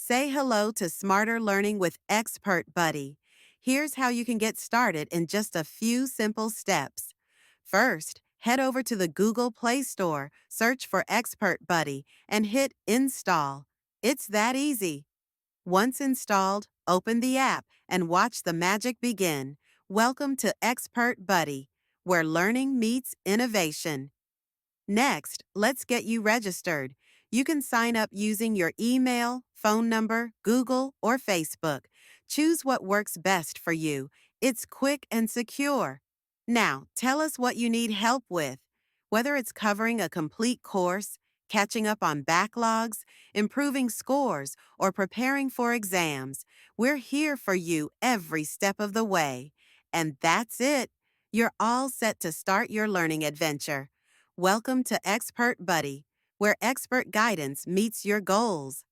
Say hello to smarter learning with ExpertBuddy. Here's how you can get started in just a few simple steps. First, head over to the Google Play Store, search for ExpertBuddy, and hit Install. It's that easy. Once installed, open the app and watch the magic begin. Welcome to ExpertBuddy, where learning meets innovation. Next, let's get you registered. You can sign up using your email, phone number, Google, or Facebook. Choose what works best for you. It's quick and secure. Now, tell us what you need help with. Whether it's covering a complete course, catching up on backlogs, improving scores, or preparing for exams, we're here for you every step of the way. And that's it. You're all set to start your learning adventure. Welcome to ExpertBuddy, where expert guidance meets your goals.